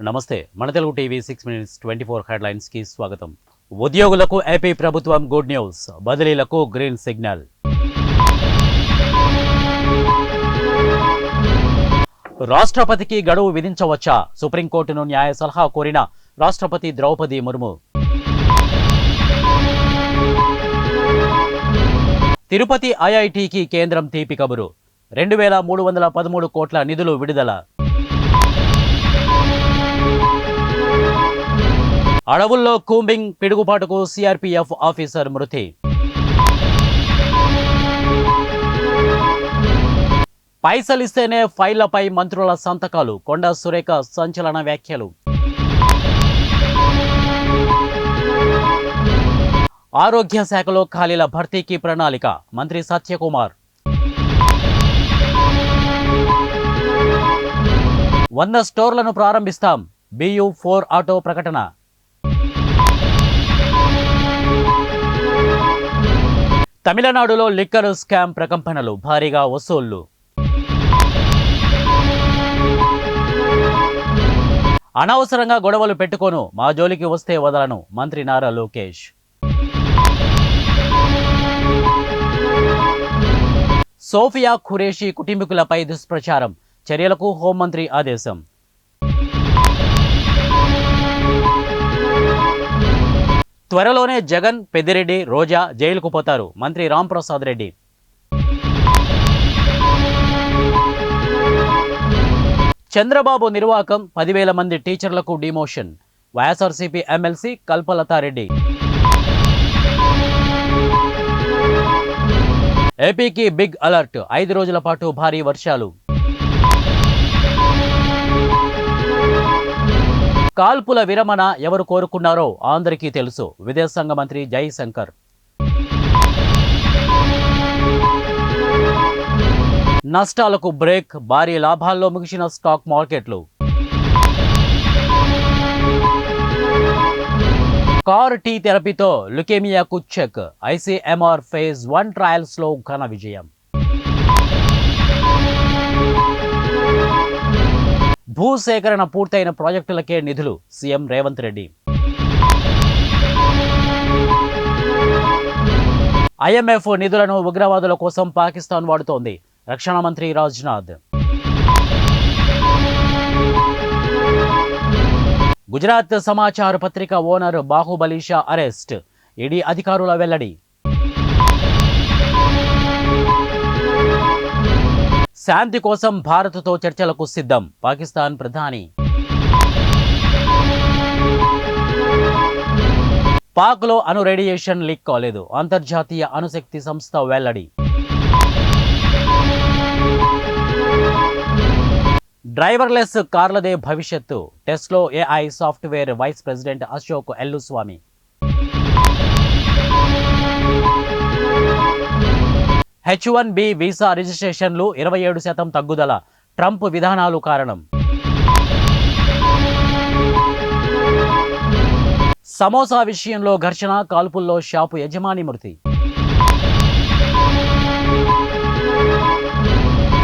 నమస్తే మన Telugu TV 6 minutes 24 headlines కి స్వాగతం. ఉద్యోగులకు ఏపీ ప్రభుత్వం గుడ్ న్యూస్, బదిలీలకు గ్రీన్ సిగ్నల్. రాష్ట్రపతికి గడువు విధించవచ్చా? సుప్రీంకోర్టును న్యాయ సలహా కోరిన రాష్ట్రపతి ద్రౌపది ముర్ము. తిరుపతి ఐఐటికి కేంద్రం తీపి కబురు, 2313 కోట్ల నిధులు విడుదల. అడవుల్లో కూంబింగ్ పిడుగుపాటుకు సిఆర్పీఎఫ్ ఆఫీసర్ మృతి. పైసలిస్తేనే ఫైళ్లపై మంత్రుల సంతకాలు, కొండా సురేఖ సంచలన వ్యాఖ్యలు. ఆరోగ్య శాఖలో ఖాళీల భర్తీకి ప్రణాళిక, మంత్రి సత్యకుమార్. 100 స్టోర్లను ప్రారంభిస్తాం, BU4 ఆటో ప్రకటన. తమిళనాడులో లిక్కర్ స్కామ్ ప్రకంపనలు, భారీగా వసూళ్లు. అనవసరంగా గొడవలు పెట్టుకోను, మా జోలికి వస్తే వదలను, మంత్రి నారా లోకేష్. సోఫియా ఖురేషీ కుటుంబీకులపై దుష్ప్రచారం, చర్యలకు హోంమంత్రి ఆదేశం. త్వరలోనే జగన్, పెద్దిరెడ్డి, రోజా జైలుకు పోతారు, మంత్రి రాంప్రసాద్ రెడ్డి. చంద్రబాబు నిర్వాకం, 10,000 మంది టీచర్లకు డిమోషన్, వైఎస్ఆర్సీపీ ఎమ్మెల్సీ కల్పలతారెడ్డి. ఏపీకి బిగ్ అలర్ట్, 5 రోజుల పాటు భారీ వర్షాలు. కాల్పుల విరమణ ఎవరు కోరుకున్నారో అందరికీ తెలుసు, విదేశాంగ మంత్రి జైశంకర్. నష్టాలకు బ్రేక్, భారీ లాభాల్లో ముగిసిన స్టాక్ మార్కెట్లు. కార్ టీ థెరపీతో లుకేమియాకు చెక్, ఐసీఎంఆర్ ఫేజ్ 1 ట్రయల్స్లో ఘన విజయం. భూసేకరణ పూర్తయిన ప్రాజెక్టులకే నిధులు, సీఎం రేవంత్ రెడ్డి. ఐఎంఎఫ్ నిధులను ఉగ్రవాదుల కోసం పాకిస్తాన్ వాడుతోంది, రక్షణ మంత్రి రాజ్నాథ్. గుజరాత్ సమాచార పత్రిక owner Baahubali Shah arrest, ED అధికారుల వెల్లడి. శాంతి కోసం భారత్తో చర్చలకు సిద్ధం, పాకిస్తాన్ ప్రధాని. పాక్లో అణు రేడియేషన్ లీక్ కాలేదు, అంతర్జాతీయ అణుశక్తి సంస్థ వెల్లడి. డ్రైవర్లెస్ కార్లదే భవిష్యత్తు, Tesla AI software vice president Ashok Elluswamy. H1B visa రిజిస్ట్రేషన్లు 27% తగ్గుదల, ట్రంప్ విధానాలు కారణం. సమోసా విషయంలో ఘర్షణ, కాల్పుల్లో షాపు యజమాని మృతి.